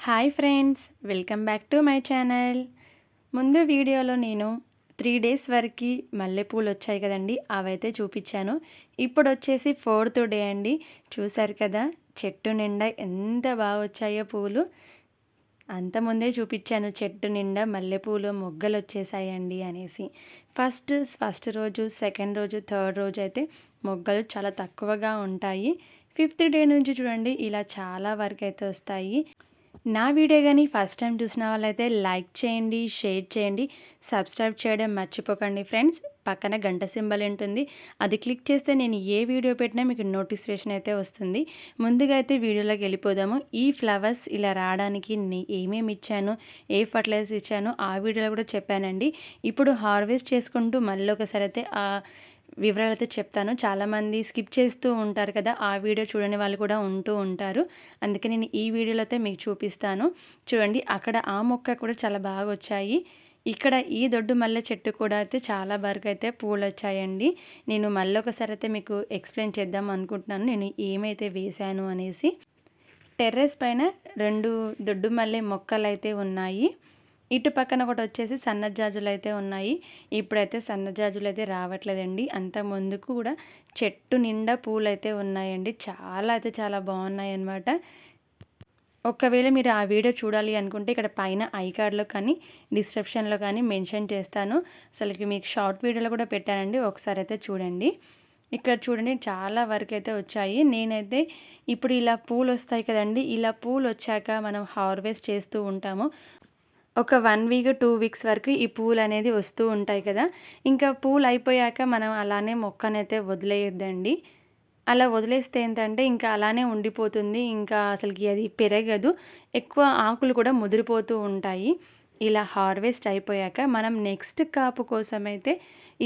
Hi friends, welcome back to my channel. ముందు వీడియోలో నేను 3 డేస్ వరకు మల్లెపూలు వచ్చాయి కదండి, అవైతే చూపించాను. ఇప్పుడు వచ్చేసి 4th డే అండి. చూసారు కదా చెట్టు నిండా ఎంత బాగా వచ్చాయో పూలు. అంత ముందే చూపించాను చెట్టు నిండా మల్లెపూలు మొగ్గలు వచ్చేసాయండి అనేసి. ఫస్ట్ రోజు, సెకండ్ రోజు, థర్డ్ రోజు అయితే మొగ్గలు చాలా తక్కువగా ఉంటాయి. 5th డే నుంచి చూడండి ఇలా చాలా వరకు అయితే వస్తాయి. నా వీడియో కానీ ఫస్ట్ టైం చూసిన వాళ్ళైతే లైక్ చేయండి, షేర్ చేయండి, సబ్స్క్రైబ్ చేయడం మర్చిపోకండి ఫ్రెండ్స్. పక్కన గంట సింబల్ ఉంటుంది, అది క్లిక్ చేస్తే నేను ఏ వీడియో పెట్టినా మీకు నోటిఫికేషన్ అయితే వస్తుంది. ముందుగా అయితే వీడియోలోకి వెళ్ళిపోదాము. ఈ ఫ్లవర్స్ ఇలా రావడానికి ఏమేమి ఇచ్చాను, ఏ ఫర్టిలైజర్స్ ఇచ్చాను ఆ వీడియోలో కూడా చెప్పానండి. ఇప్పుడు హార్వెస్ట్ చేసుకుంటూ మళ్ళీ ఒకసారి అయితే వివరాలు అయితే చెప్తాను. చాలామంది స్కిప్ చేస్తూ ఉంటారు కదా, ఆ వీడియో చూడని వాళ్ళు కూడా ఉంటూ ఉంటారు. అందుకే నేను ఈ వీడియోలో అయితే మీకు చూపిస్తాను. చూడండి అక్కడ ఆ మొక్క కూడా చాలా బాగా వచ్చాయి. ఇక్కడ ఈ దొడ్డు మల్లె చెట్టు కూడా అయితే చాలా వరకు అయితే పూలు వచ్చాయండి. నేను మళ్ళీ ఒకసారి అయితే మీకు ఎక్స్ప్లెయిన్ చేద్దాం అనుకుంటున్నాను నేను ఏమైతే వేశాను అనేసి. టెర్రస్ పైన 2 దొడ్డు మల్లె మొక్కలు అయితే ఉన్నాయి. ఇటు పక్కన ఒకటి వచ్చేసి సన్నజాజులు అయితే ఉన్నాయి. ఇప్పుడైతే సన్నజాజులు అయితే రావట్లేదండి. అంత ముందుకు కూడా చెట్టు నిండా పూలు అయితే ఉన్నాయండి. చాలా అయితే చాలా బాగున్నాయి అన్నమాట. ఒకవేళ మీరు ఆ వీడియో చూడాలి అనుకుంటే ఇక్కడ పైన ఐ కార్డ్లో కానీ డిస్క్రిప్షన్లో కానీ మెన్షన్ చేస్తాను. అసలుకి మీకు షార్ట్ వీడియోలో కూడా పెట్టానండి, ఒకసారి అయితే చూడండి. ఇక్కడ చూడండి చాలా వరకు అయితే వచ్చాయి. నేనైతే ఇప్పుడు ఇలా పూలు వస్తాయి కదండి, ఇలా పూలు వచ్చాక మనం హార్వెస్ట్ చేస్తూ ఉంటాము. ఒక 1 వీక్ 2 వీక్స్ వరకు ఈ పూలు అనేది వస్తూ ఉంటాయి కదా. ఇంకా పూలు అయిపోయాక మనం అలానే మొక్కనైతే వదిలేయొద్దండి. అలా వదిలేస్తే ఏంటంటే ఇంకా అలానే ఉండిపోతుంది. ఇంకా అసలుకి అది పెరగదు. ఎక్కువ ఆకులు కూడా ముదిరిపోతూ ఉంటాయి. ఇలా హార్వెస్ట్ అయిపోయాక మనం నెక్స్ట్ కాపు కోసమైతే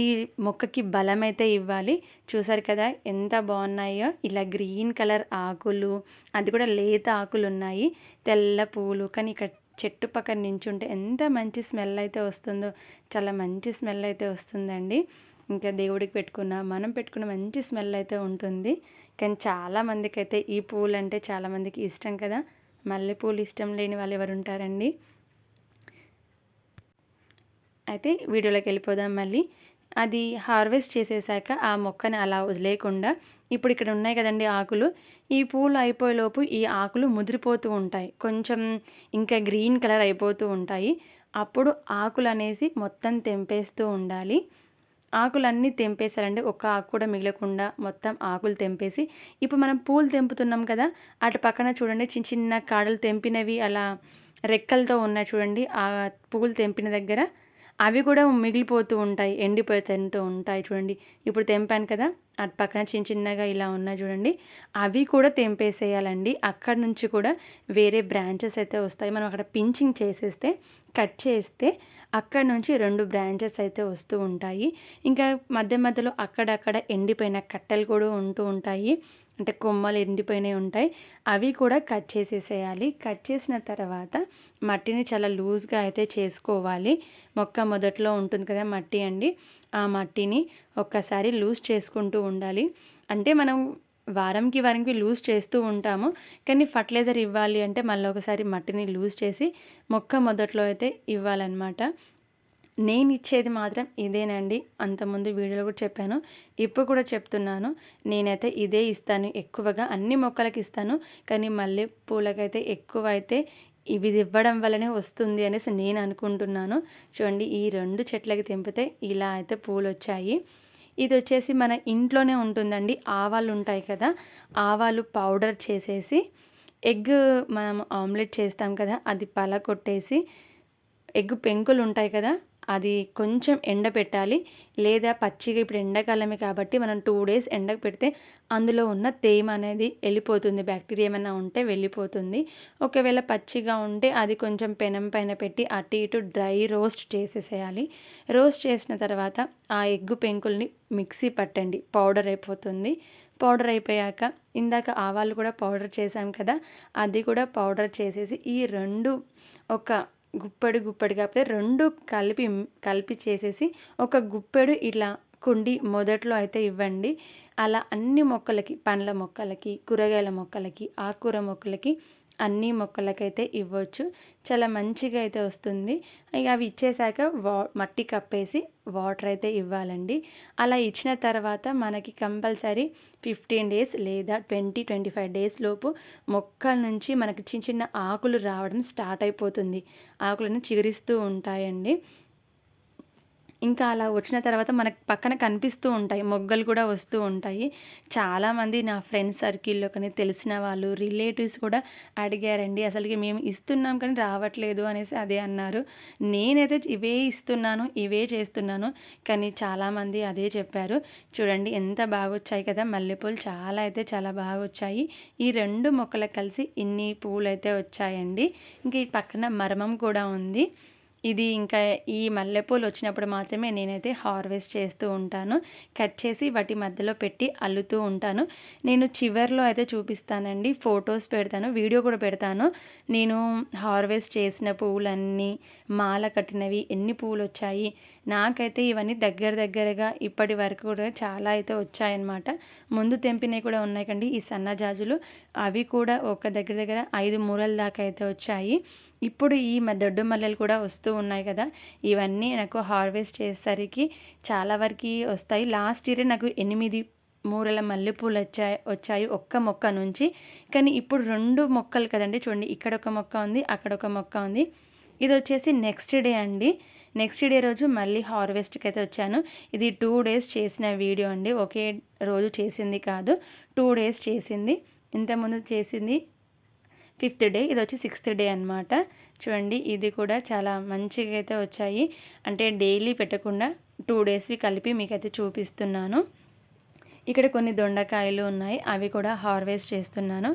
ఈ మొక్కకి బలమైతే ఇవ్వాలి. చూసారు కదా ఎంత బాగున్నాయో, ఇలా గ్రీన్ కలర్ ఆకులు, అది కూడా లేత ఆకులు ఉన్నాయి, తెల్ల పూలు. కానీ ఇక్కడ చెట్టు పక్కన నించుంటే ఎంత మంచి స్మెల్ అయితే వస్తుందో, చాలా మంచి స్మెల్ అయితే వస్తుందండి. ఇంకా దేవుడికి మనం పెట్టుకున్న మంచి స్మెల్ అయితే ఉంటుంది. కానీ చాలామందికి అయితే ఈ పూలు అంటే చాలామందికి ఇష్టం కదా. మల్లెపూలు ఇష్టం లేని వాళ్ళు ఎవరు ఉంటారండి. అయితే వీడియోలోకి వెళ్ళిపోదాం మళ్ళీ. అది హార్వెస్ట్ చేసేసాక ఆ మొక్కని అలా వదిలేయకుండా ఇప్పుడు ఇక్కడ ఉన్నాయి కదండి ఆకులు, ఈ పూలు అయిపోయేలోపు ఈ ఆకులు ముదిరిపోతూ ఉంటాయి, కొంచెం ఇంకా గ్రీన్ కలర్ అయిపోతూ ఉంటాయి. అప్పుడు ఆకులు అనేసి మొత్తం తెంపేస్తూ ఉండాలి. ఆకులన్నీ తెంపేశారండి, ఒక్క ఆకు కూడా మిగలకుండా మొత్తం ఆకులు తెంపేసి, ఇప్పుడు మనం పూలు తెంపుతున్నాం కదా, అటు పక్కన చూడండి చిన్న చిన్న కాడలు తెంపినవి అలా రెక్కలతో ఉన్నాయి చూడండి. ఆ పూలు తెంపిన దగ్గర అవి కూడా మిగిలిపోతూ ఉంటాయి, ఎండిపోతుంటూ ఉంటాయి చూడండి. ఇప్పుడు తెంపాను కదా, అటు పక్కన చిన్న చిన్నగా ఇలా ఉన్నాయి చూడండి, అవి కూడా తెంపేసేయాలండి. అక్కడ నుంచి కూడా వేరే బ్రాంచెస్ అయితే వస్తాయి. మనం అక్కడ పించింగ్ చేసేస్తే, కట్ చేస్తే అక్కడ నుంచి 2 బ్రాంచెస్ అయితే వస్తూ ఉంటాయి. ఇంకా మధ్య మధ్యలో అక్కడక్కడ ఎండిపోయిన కట్టెలు కూడా ఉంటూ ఉంటాయి, అంటే కొమ్మలు ఎండిపోయినవి ఉంటాయి, అవి కూడా కట్ చేసేసేయాలి. కట్ చేసిన తర్వాత మట్టిని చాలా లూజ్గా అయితే చేసుకోవాలి. మొక్క మొదట్లో ఉంటుంది కదా మట్టి అండి, ఆ మట్టిని ఒక్కసారి లూజ్ చేసుకుంటూ ఉండాలి. అంటే మనం వారంకి లూజ్ చేస్తూ ఉంటాము, కానీ ఫర్టిలైజర్ ఇవ్వాలి అంటే మళ్ళీ ఒకసారి మట్టిని లూజ్ చేసి మొక్క మొదట్లో అయితే ఇవ్వాలన్నమాట. నేను ఇచ్చేది మాత్రం ఇదేనండి. అంతకుముందు వీడియోలో కూడా చెప్పాను, ఇప్పుడు కూడా చెప్తున్నాను. నేనైతే ఇదే ఇస్తాను, ఎక్కువగా అన్ని మొక్కలకి ఇస్తాను. కానీ మల్లె పూలకైతే ఎక్కువ అయితే ఇవి ఇవ్వడం వల్లనే వస్తుంది అనేసి నేను అనుకుంటున్నాను. చూడండి ఈ 2 చెట్లకి తెంపితే ఇలా అయితే పూలు వచ్చాయి. ఇది వచ్చేసి మన ఇంట్లోనే ఉంటుందండి. ఆవాలు ఉంటాయి కదా, ఆవాలు పౌడర్ చేసేసి ఎగ్ మనం ఆమ్లెట్ చేస్తాం కదా, అది పలకొట్టేసి ఎగ్ పెంకులు ఉంటాయి కదా, అది కొంచెం ఎండబెట్టాలి. లేదా పచ్చిగా ఇప్పుడు ఎండాకాలమే కాబట్టి మనం 2 డేస్ ఎండకు పెడితే అందులో ఉన్న తేమ అనేది వెళ్ళిపోతుంది, బ్యాక్టీరియా ఏమైనా ఉంటే వెళ్ళిపోతుంది. ఒకవేళ పచ్చిగా ఉంటే అది కొంచెం పెనం పైన పెట్టి అటు ఇటు డ్రై రోస్ట్ చేసేసేయాలి. రోస్ట్ చేసిన తర్వాత ఆ ఎగ్గు పెంకుల్ని మిక్సీ పట్టండి, పౌడర్ అయిపోతుంది. పౌడర్ అయిపోయాక ఇందాక ఆవాలు కూడా పౌడర్ చేసాం కదా, అది కూడా పౌడర్ చేసేసి ఈ 2 ఒక గుప్పెడు కాకపోతే 2 కలిపి చేసేసి ఒక గుప్పెడు ఇలా కుండి మొదట్లో అయితే ఇవ్వండి. అలా అన్ని మొక్కలకి, పండ్ల మొక్కలకి, కూరగాయల మొక్కలకి, ఆకుకూర మొక్కలకి అన్ని మొక్కలకైతే ఇవ్వచ్చు. చాలా మంచిగా అయితే వస్తుంది. ఇక అవి ఇచ్చేసాక మట్టి కప్పేసి వాటర్ అయితే ఇవ్వాలండి. అలా ఇచ్చిన తర్వాత మనకి కంపల్సరీ 15 డేస్ లేదా 25 డేస్ లోపు మొక్కల నుంచి మనకి చిన్న చిన్న ఆకులు రావడం స్టార్ట్ అయిపోతుంది. ఆకులను చిగురిస్తూ ఉంటాయండి. ఇంకా అలా వచ్చిన తర్వాత మనకు పక్కన కనిపిస్తూ ఉంటాయి. మొగ్గలు కూడా వస్తూ ఉంటాయి. చాలామంది నా ఫ్రెండ్స్ సర్కిల్‌లో కానీ తెలిసిన వాళ్ళు, రిలేటివ్స్ కూడా అడిగారండి. అసలుకి మేము ఇస్తున్నాం కానీ రావట్లేదు అనేసి అదే అన్నారు. నేనైతే ఇవే ఇస్తున్నాను, ఇవే చేస్తున్నాను. కానీ చాలామంది అదే చెప్పారు. చూడండి ఎంత బాగొచ్చాయి కదా! మల్లెపూలు చాలా బాగొచ్చాయి. ఈ 2 మొక్కలకు కలిసి ఇన్ని పూలైతే వచ్చాయండి. ఇంక ఈ పక్కన మరమం కూడా ఉంది. ఇది ఇంకా ఈ మల్లెపూలు వచ్చినప్పుడు మాత్రమే నేనైతే హార్వెస్ట్ చేస్తూ ఉంటాను. కట్ చేసి వాటి మధ్యలో పెట్టి అల్లుతూ ఉంటాను. నేను చివర్లో అయితే చూపిస్తానండి. ఫొటోస్ పెడతాను, వీడియో కూడా పెడతాను. నేను హార్వెస్ట్ చేసిన పువ్వులన్నీ, మాల కట్టినవి, ఎన్ని పువ్వులు వచ్చాయి. నాకైతే ఇవన్నీ దగ్గరగా ఇప్పటి వరకు కూడా చాలా అయితే వచ్చాయన్నమాట. ముందు తెంపినవి కూడా ఉన్నాయి కండి ఈ సన్నజాజులు. అవి కూడా ఒక దగ్గర 5 మూరల దాకా అయితే వచ్చాయి. ఇప్పుడు ఈ దొడ్డు మల్లెలు కూడా వస్తూ ఉన్నాయి కదా! ఇవన్నీ నాకు హార్వెస్ట్ చేసేసరికి చాలా వరకు వస్తాయి. లాస్ట్ ఇయరే నాకు 8 మూరల మల్లెపూలు వచ్చాయి ఒక్క మొక్క నుంచి. కానీ ఇప్పుడు 2 మొక్కలు కదండి. చూడండి ఇక్కడ ఒక మొక్క ఉంది, అక్కడ ఒక మొక్క ఉంది. ఇది వచ్చేసి నెక్స్ట్ డే అండి. నెక్స్ట్ డే రోజు మళ్ళీ హార్వెస్ట్కి అయితే వచ్చాను. ఇది 2 డేస్ చేసిన వీడియో అండి. ఒకే రోజు చేసింది కాదు, 2 డేస్ చేసింది. ఇంతకుముందు చేసింది 5th డే, ఇది వచ్చి 6th డే అనమాట. చూడండి ఇది కూడా చాలా మంచిగా అయితే వచ్చాయి. అంటే డైలీ పెట్టకుండా 2 డేస్వి కలిపి మీకైతే చూపిస్తున్నాను. ఇక్కడ కొన్ని దొండకాయలు ఉన్నాయి, అవి కూడా హార్వెస్ట్ చేస్తున్నాను.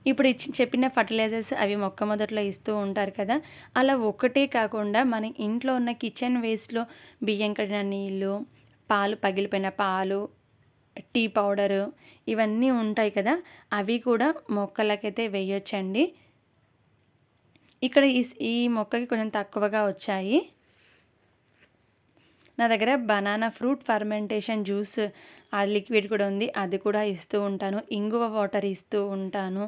ఇప్పుడు చెప్పిన ఫర్టిలైజర్స్ అవి మొదట్లో ఇస్తూ ఉంటారు కదా! అలా ఒకటే కాకుండా మన ఇంట్లో ఉన్న కిచెన్ వేస్ట్‌లో బియ్యం కడిగిన నీళ్ళు, పాలు పగిలిపోయిన పాలు, టీ పౌడరు ఇవన్నీ ఉంటాయి కదా! అవి కూడా మొక్కలకైతే వేయొచ్చండి. ఇక్కడ ఈ మొక్కకి కొంచెం తక్కువగా వచ్చాయి. నా దగ్గర బనానా ఫ్రూట్ ఫర్మెంటేషన్ జ్యూస్ ఆ లిక్విడ్ కూడా ఉంది. అది కూడా ఇస్తూ ఉంటాను. ఇంగువ వాటర్ ఇస్తూ ఉంటాను.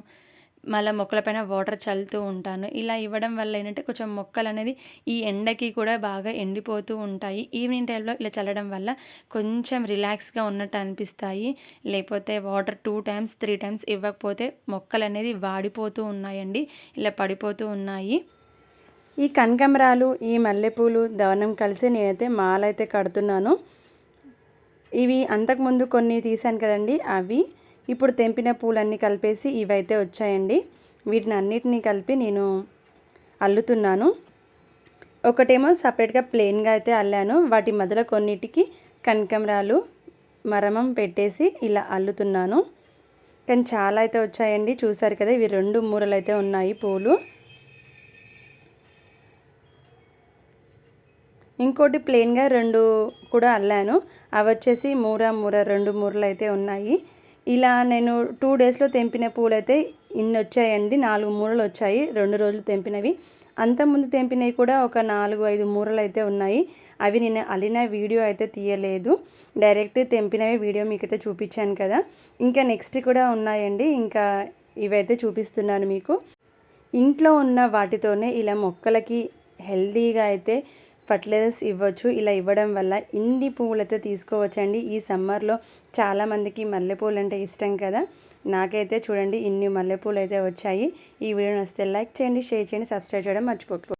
మళ్ళీ మొక్కలపైన వాటర్ చల్లుతూ ఉంటాను. ఇలా ఇవ్వడం వల్ల ఏంటంటే కొంచెం మొక్కలు అనేది ఈ ఎండకి కూడా బాగా ఎండిపోతూ ఉంటాయి. ఈవినింగ్ టైంలో ఇలా చల్లడం వల్ల కొంచెం రిలాక్స్గా ఉన్నట్టు అనిపిస్తాయి. లేకపోతే వాటర్ 2 టైమ్స్ 3 టైమ్స్ ఇవ్వకపోతే మొక్కలు అనేది వాడిపోతూ ఉన్నాయండి, ఇలా పడిపోతూ ఉన్నాయి. ఈ కనకాంబరాలు, ఈ మల్లెపూలు, దవనం కలిసి నేనైతే మాల అయితే కడుతున్నాను. ఇవి అంతకుముందు కొన్ని తీసాను కదండి, అవి ఇప్పుడు తెంపిన పూలన్నీ కలిపేసి ఇవైతే వచ్చాయండి. వీటిని అన్నిటినీ కలిపి నేను అల్లుతున్నాను. ఒకటేమో సపరేట్గా ప్లెయిన్గా అయితే అల్లాను. వాటి మధ్యలో కొన్నిటికి కనకాంబరాలు, మరమం పెట్టేసి ఇలా అల్లుతున్నాను. కానీ చాలా అయితే వచ్చాయండి. చూసారు కదా, ఇవి 2 మూరలు అయితే ఉన్నాయి పూలు. ఇంకోటి ప్లెయిన్గా 2 కూడా అల్లాను. అవి వచ్చేసి మూర 2 మూరలు అయితే ఉన్నాయి. ఇలా నేను 2 డేస్లో తెంపిన పూలైతే ఇన్ని వచ్చాయండి. 4 మూరలు వచ్చాయి 2 రోజులు తెంపినవి. అంతకుముందు తెంపినవి కూడా ఒక 4-5 మూరలు అయితే ఉన్నాయి. అవి నేను అల్లిన వీడియో అయితే తీయలేదు, డైరెక్ట్ తెంపినవి వీడియో మీకైతే చూపించాను కదా. ఇంకా నెక్స్ట్ కూడా ఉన్నాయండి. ఇంకా ఇవైతే చూపిస్తున్నాను మీకు. ఇంట్లో ఉన్న వాటితోనే ఇలా మొక్కలకి హెల్తీగా అయితే ఫర్టిలైజర్స్ ఇవ్వచ్చు. ఇలా ఇవ్వడం వల్ల ఇన్ని పువ్వులైతే తీసుకోవచ్చండి. ఈ సమ్మర్లో చాలామందికి మల్లెపూలు అంటే ఇష్టం కదా. నాకైతే చూడండి ఇన్ని మల్లెపూలు అయితే వచ్చాయి. ఈ వీడియో నచ్చితే లైక్ చేయండి, షేర్ చేయండి, సబ్స్క్రైబ్ చేయడం మర్చిపోకపోండి.